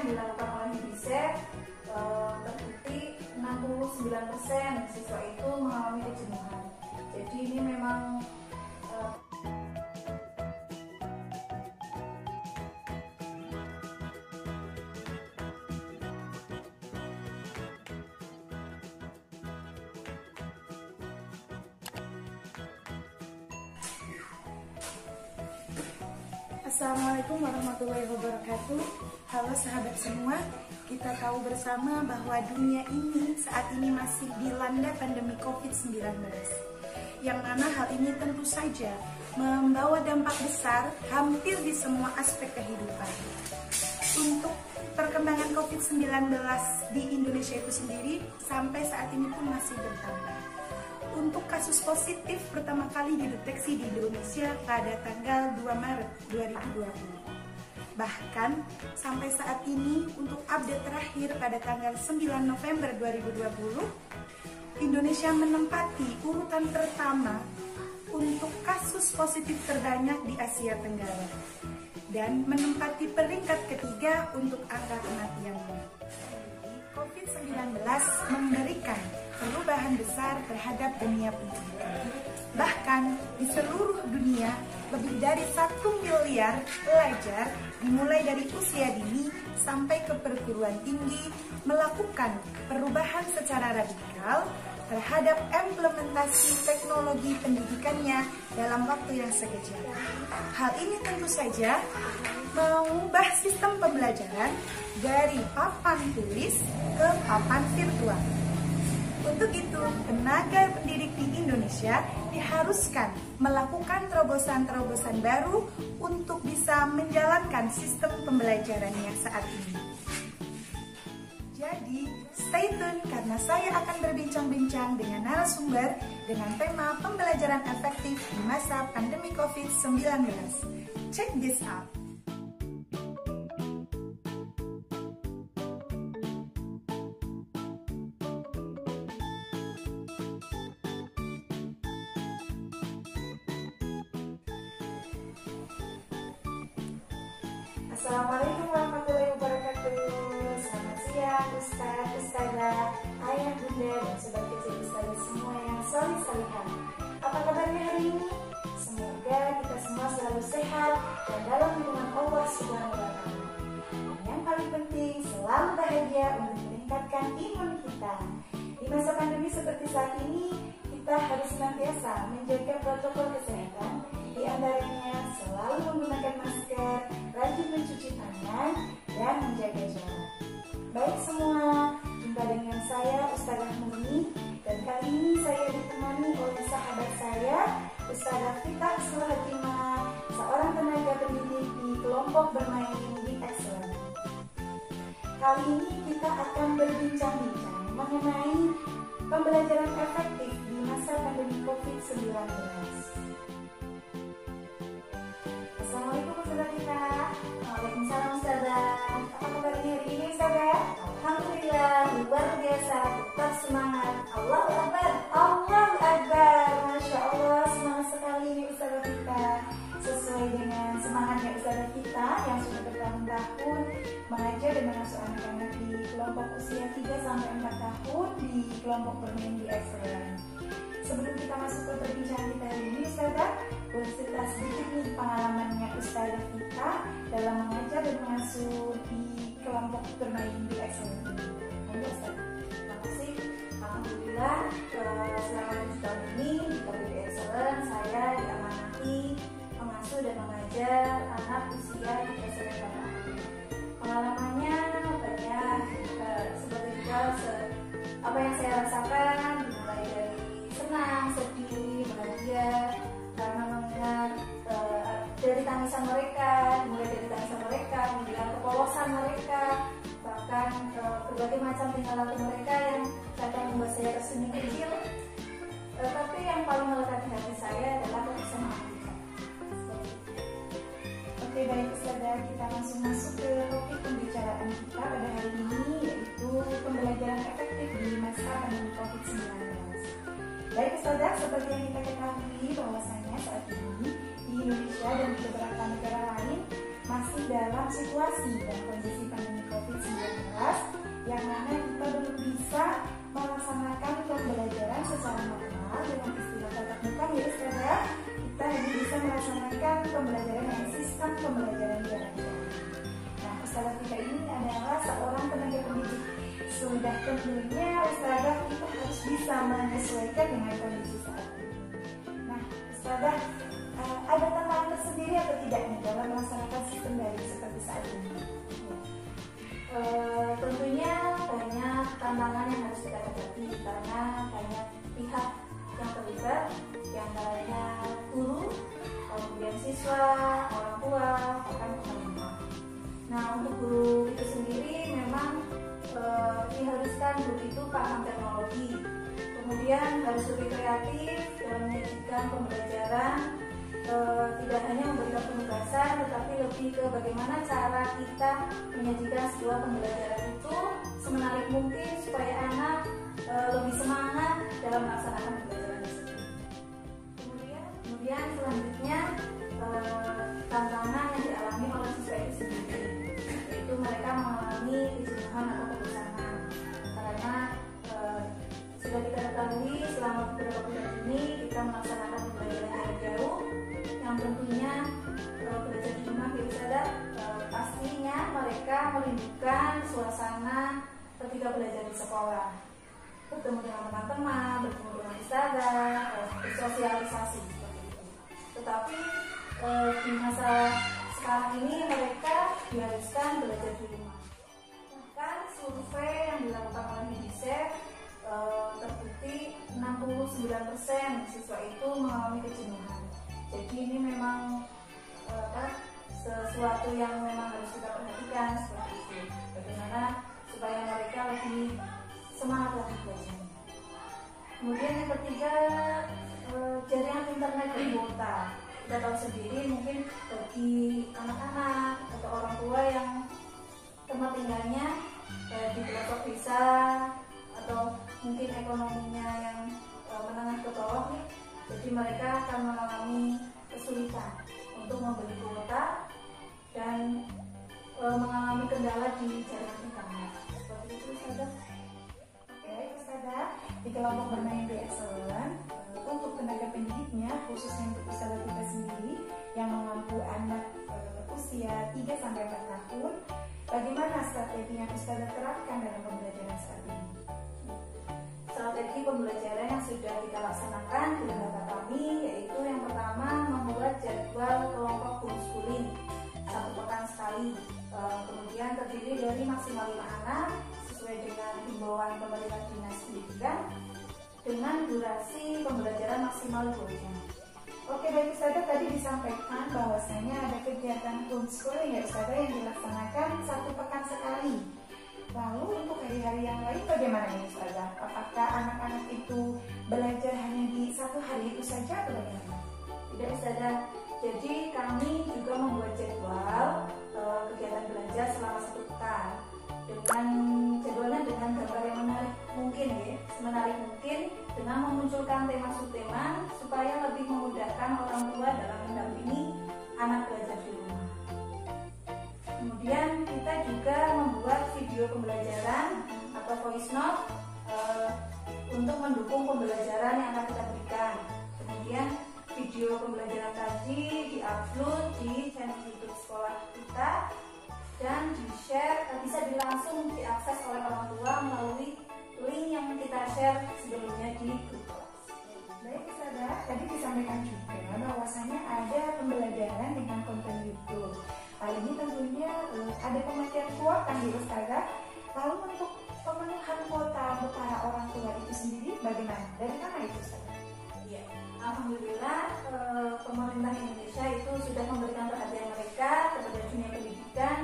yang dilakukan oleh UNICEF terbukti 69% siswa itu mengalami kejenuhan. Jadi ini memang Assalamualaikum warahmatullahi wabarakatuh. Halo sahabat semua, kita tahu bersama bahwa dunia ini saat ini masih dilanda pandemi COVID-19, yang mana hal ini tentu saja membawa dampak besar hampir di semua aspek kehidupan. Untuk perkembangan COVID-19 di Indonesia itu sendiri sampai saat ini pun masih bertambah. Untuk kasus positif pertama kali dideteksi di Indonesia pada tanggal 2 Maret 2020. Bahkan sampai saat ini untuk update terakhir pada tanggal 9 November 2020, Indonesia menempati urutan pertama untuk kasus positif terbanyak di Asia Tenggara dan menempati peringkat ketiga untuk angka kematiannya. COVID-19 memberikan perubahan besar terhadap dunia pendidikan. Bahkan di seluruh dunia, lebih dari 1 miliar pelajar dimulai dari usia dini sampai ke perguruan tinggi melakukan perubahan secara radikal terhadap implementasi teknologi pendidikannya dalam waktu yang sekejap. Hal ini tentu saja mengubah sistem pembelajaran dari papan tulis ke papan virtual. Untuk itu, tenaga pendidik di Indonesia diharuskan melakukan terobosan-terobosan baru untuk bisa menjalankan sistem pembelajarannya saat ini. Jadi, stay tune karena saya akan berbincang-bincang dengan narasumber dengan tema pembelajaran efektif di masa pandemi COVID-19. Check this out! Assalamualaikum warahmatullahi wabarakatuh. Selamat siang Ustaz, Ustazah, ayah, bunda, dan sobat kecil Ustazah semua yang solih-solihah. Apa kabarnya hari ini? Semoga kita semua selalu sehat dan dalam lindungan Allah Subhanahu wa Ta'ala. Dan yang paling penting, selalu bahagia untuk meningkatkan imun kita. Di masa pandemi seperti saat ini, kita harus senantiasa menjaga protokol kesehatan, di antaranya selalu menggunakan masker, rajin mencuci tangan, dan menjaga jarak. Baik semua, jumpa dengan saya Ustazah Murni, dan kali ini saya ditemani oleh sahabat saya Ustazah Vita Sulhakimah, seorang tenaga pendidik di kelompok bermain di Excellent. Kali ini kita akan berbincang-bincang mengenai pembelajaran efektif di masa pandemi COVID-19. Assalamualaikum Ustazah Vita. Waalaikumsalam Ustazah. Apa kabarnya hari ini Ustazah? Alhamdulillah, luar biasa, tetap semangat. Allahu Akbar. Allahu Akbar. Masya Allah, semangat sekali nih Ustazah Vita. Sesuai dengan semangatnya Ustazah Vita yang sudah bertahun-tahun mengajar dan mengasuh anak-anak di kelompok usia 3-4 tahun di kelompok bermain di Excellent. Sebelum kita masuk ke perbincangan kita hari ini Ustazah, boleh cerita sedikit nih pengalamannya Ustazah Vita dalam mengajar dan mengasuh di kelompok bermain di Excellent ini. Ayo Ustazah. Terima kasih. Alhamdulillah, selama 7 tahun ini di KBB Excellent saya diamanati mengasuh dan mengajar anak usia 3-4 tahun. Pengalamannya banyak, seperti apa yang saya rasakan, mulai dari senang, sedih, bahagia, karena mengingat dari tangisan mereka, mendengar kepolosan mereka, bahkan berbagai macam tingkah laku mereka yang kadang membuat saya tersenyum kecil. Tapi yang paling melekat di hati saya adalah kebersamaan kita. Oke, baik Ustazah, kita langsung masuk ke topik pembicaraan kita pada hari ini, yaitu pembelajaran efektif di masa pandemi COVID-19. Baik Ustazah, seperti yang kita ketahui bahwasanya saat ini di Indonesia dan di beberapa negara lain masih dalam situasi dan kondisi pandemi COVID-19 yang mana kita belum bisa melaksanakan pembelajaran secara normal dengan istilah tatap muka ya Ustaz ya. Kita hanya bisa melaksanakan pembelajaran dengan sistem pembelajaran jarak jauh. Nah, Ustazah kita ini adalah seorang tenaga pendidik. Sudah tentunya Ustazah kita harus bisa menyesuaikan dengan kondisi saat ini. Nah, Ustazah ada tantangan tersendiri atau tidak nih dalam melaksanakan sistem daring seperti saat ini? Tentunya banyak tantangan yang harus kita hadapi karena banyak pihak yang terlibat, yang lainnya guru, kemudian siswa, orang tua, bahkan pemerintah. Nah, untuk guru itu sendiri memang diharuskan guru itu paham teknologi, kemudian harus lebih kreatif dalam menyajikan pembelajaran. Tidak hanya memberikan penugasan, tetapi lebih ke bagaimana cara kita menyajikan sebuah pembelajaran itu semenarik mungkin supaya anak lebih semangat dalam melaksanakan pembelajaran tersebut. Kemudian selanjutnya tantangan yang dialami oleh siswa itu sendiri, yaitu mereka mengalami kejenuhan atau kebosanan karena sudah kita ketahui selama beberapa bulan ini kita melaksanakan pembelajaran jarak jauh yang tentunya belajar di rumah ya Ustazah, pastinya mereka merindukan suasana ketika belajar di sekolah, bertemu dengan teman-teman, bertemu dengan Ustazah, bersosialisasi seperti itu. Tetapi di masa sekarang ini mereka diharuskan belajar di rumah. Bahkan survei yang dilakukan oleh UNICEF terbukti 69% siswa itu mengalami kejenuhan. Jadi ini memang sesuatu yang memang harus kita perhatikan seperti itu. Bagaimana supaya mereka lebih semangat lagi belajar. Kemudian yang ketiga, jaringan internet berkuota. Kita tahu sendiri mungkin bagi anak-anak atau orang tua yang tempat tinggalnya di pelosok desa atau mungkin ekonominya yang menengah ke bawah nih, jadi mereka akan mengalami kesulitan untuk membeli kuota dan mengalami kendala di jaringan internet. Seperti itu Ustazah. Oke Ustazah, di kelompok bermain di Excellent untuk tenaga pendidiknya khususnya untuk Ustazah kita sendiri yang mengampu anak usia 3-4 tahun, bagaimana strategi yang Ustazah terapkan dalam pembelajaran saat ini? Strategi pembelajaran yang sudah kita laksanakan di lembaga kami yaitu yang pertama membuat jadwal kelompok homeschooling 1 pekan sekali, kemudian terdiri dari maksimal 5 anak sesuai dengan himbauan pemerintah dinas pendidikan dengan durasi pembelajaran maksimal 2 jam. Oke baik Ustazah, tadi disampaikan bahwasanya ada kegiatan homeschooling ya Ustazah yang dilaksanakan 1 pekan sekali. Lalu untuk hari-hari yang lain bagaimana ini Ustazah? Apakah anak-anak itu belajar hanya di 1 hari itu saja atau bagaimana? Tidak Ustazah, jadi kami juga membuat jadwal kegiatan belajar selama 1 pekan dengan jadwalnya dengan gambar yang menarik mungkin ya, semenarik mungkin dengan memunculkan tema subtema supaya lebih memudahkan orang tua dalam mendampingi anak belajar di rumah. Kemudian kita juga membuat video pembelajaran atau voice note untuk mendukung pembelajaran yang akan kita berikan. Kemudian video pembelajaran tadi diupload di channel YouTube sekolah kita dan di-share, bisa langsung diakses oleh orang tua melalui link yang kita share sebelumnya di grup kelas. Baik Ustazah, tadi disampaikan juga bahwasanya ada pembelajaran dengan konten YouTube. Hal ini tentunya ada pemakaian kuota ya Ustazah. Lalu untuk pemenuhan kuota untuk para orang tua itu sendiri bagaimana? Dari mana itu Ustazah? Iya, alhamdulillah pemerintah Indonesia itu sudah memberikan perhatian mereka kepada dunia pendidikan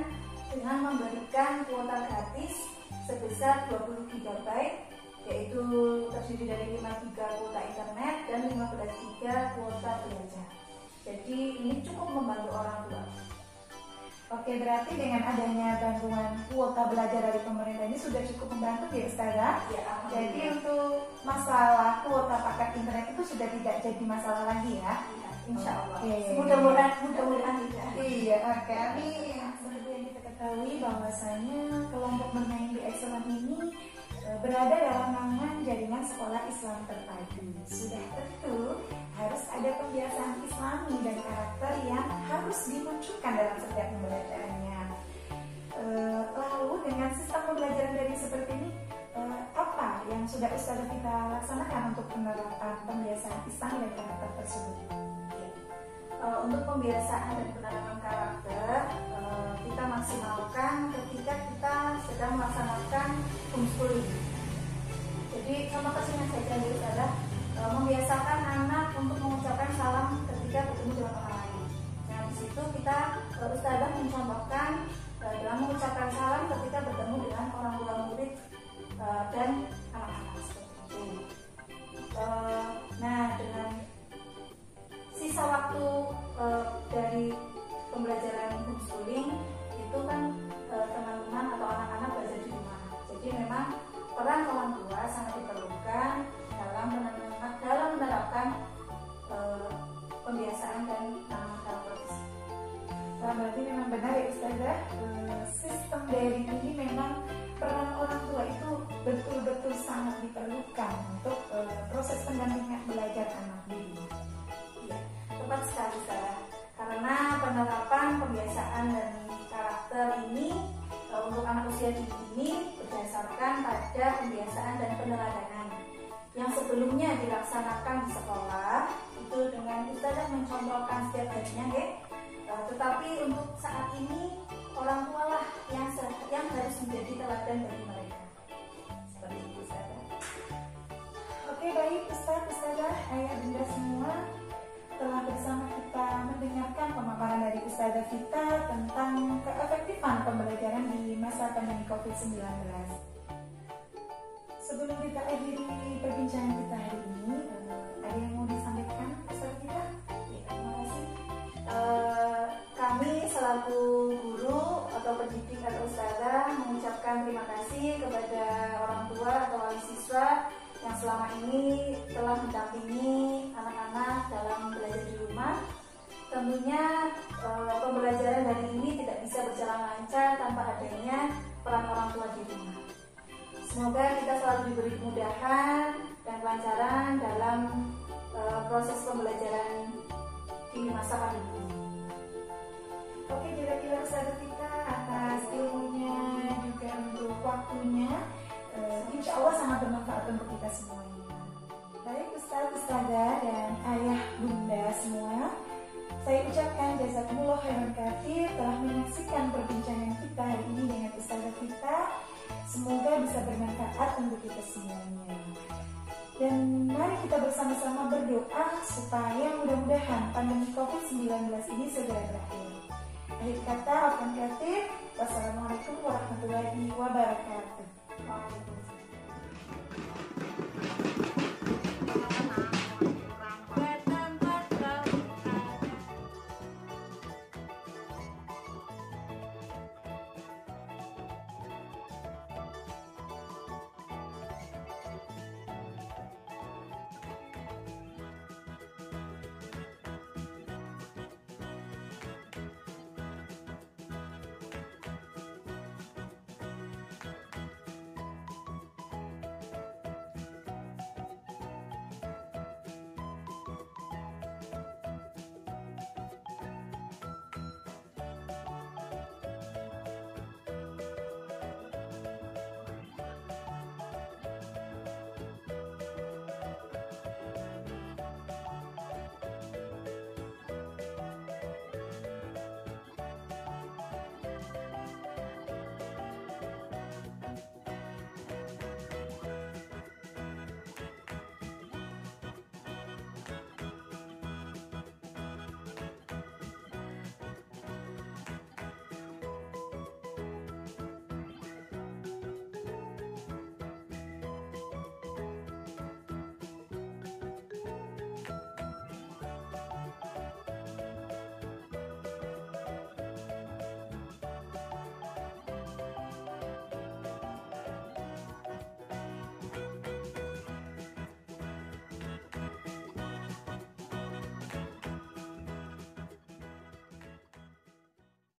dengan memberikan kuota gratis sebesar 20 GB, yaitu terdiri dari 5 GB kuota internet dan 15 GB kuota belajar. Jadi ini cukup membantu orang tua. Oke, berarti dengan adanya bantuan kuota belajar dari pemerintah ini sudah cukup membantu ya Ustazah? Ya, jadi untuk masalah kuota paket internet itu sudah tidak jadi masalah lagi ya? Insya Allah. Oke. Mudah-mudahan tidak. Iya, oke. Amin. Seperti yang kita ketahui ketahui bahwasanya kelompok bermain di Excellent ini berada dalam naungan jaringan sekolah Islam terpadu. Sudah tentu harus ada pembiasaan Islami dan karakter yang harus dimunculkan dalam setiap pembelajarannya. Lalu dengan sistem pembelajaran daring seperti ini, apa yang sudah Ustazah kita laksanakan untuk penerapan pembiasaan Islami dan karakter tersebut? Untuk pembiasaan dan penanaman karakter kita maksimalkan ketika kita sedang melaksanakan homeschooling. Jadi contoh kecilnya saja adalah membiasakan anak untuk mengucapkan salam ketika bertemu dengan orang lain. Nah, di situ kita Ustazah mencontohkan dalam mengucapkan salam ketika bertemu dengan orang tua murid dan anak-anak seperti itu. Nah, dengan sisa waktu dari pembelajaran homeschooling itu kan teman-teman atau anak-anak belajar di rumah. Jadi memang peran orang tua sangat diperlukan dalam menerapkan pembiasaan dan penanaman karakter. Berarti memang benar ya Ustazah, sistem daring ini memang peran orang tua itu betul-betul sangat diperlukan untuk proses pendampingan belajar anak di rumah. Tepat sekali Sarah, karena penerapan pembiasaan dan karakter ini untuk anak usia dini ini berdasarkan pada pembiasaan dan peneladanan yang sebelumnya dilaksanakan di sekolah itu dengan Ustazah mencontohkan setiap harinya ya. Tetapi untuk saat ini orang tua lah yang harus menjadi teladan bagi mereka. Seperti itu Ustazah. Oke, baik Ustazah, ayah bunda semua, telah bersama kita mendengarkan pemaparan dari Ustazah Vita tentang keefektifan pembelajaran di masa pandemi COVID-19. Sebelum kita akhiri perbincangan kita hari ini, ada yang mau disampaikan Ustazah Vita? Ya, terima kasih. Kami selaku guru atau pendidik atau Ustazah mengucapkan terima kasih kepada orang tua atau wali siswa yang selama ini telah mendampingi anak-anak dalam belajar di rumah. Tentunya pembelajaran hari ini tidak bisa berjalan lancar tanpa adanya peran orang tua di rumah. Semoga kita selalu diberi kemudahan dan kelancaran dalam proses pembelajaran di masa pandemi ini. Oke, kira-kira Ustazah Vita atas ilmunya juga untuk waktunya. Insya Allah sangat bermanfaat untuk kita semuanya. Baik Ustazah dan ayah bunda semua, saya ucapkan jazakumullah khairan katsir telah menyaksikan perbincangan kita hari ini dengan Ustazah Vita. Semoga bisa bermanfaat untuk kita semuanya. Dan mari kita bersama-sama berdoa supaya mudah-mudahan pandemi COVID-19 ini segera berakhir. Akhir kata, wassalamualaikum warahmatullahi wabarakatuh.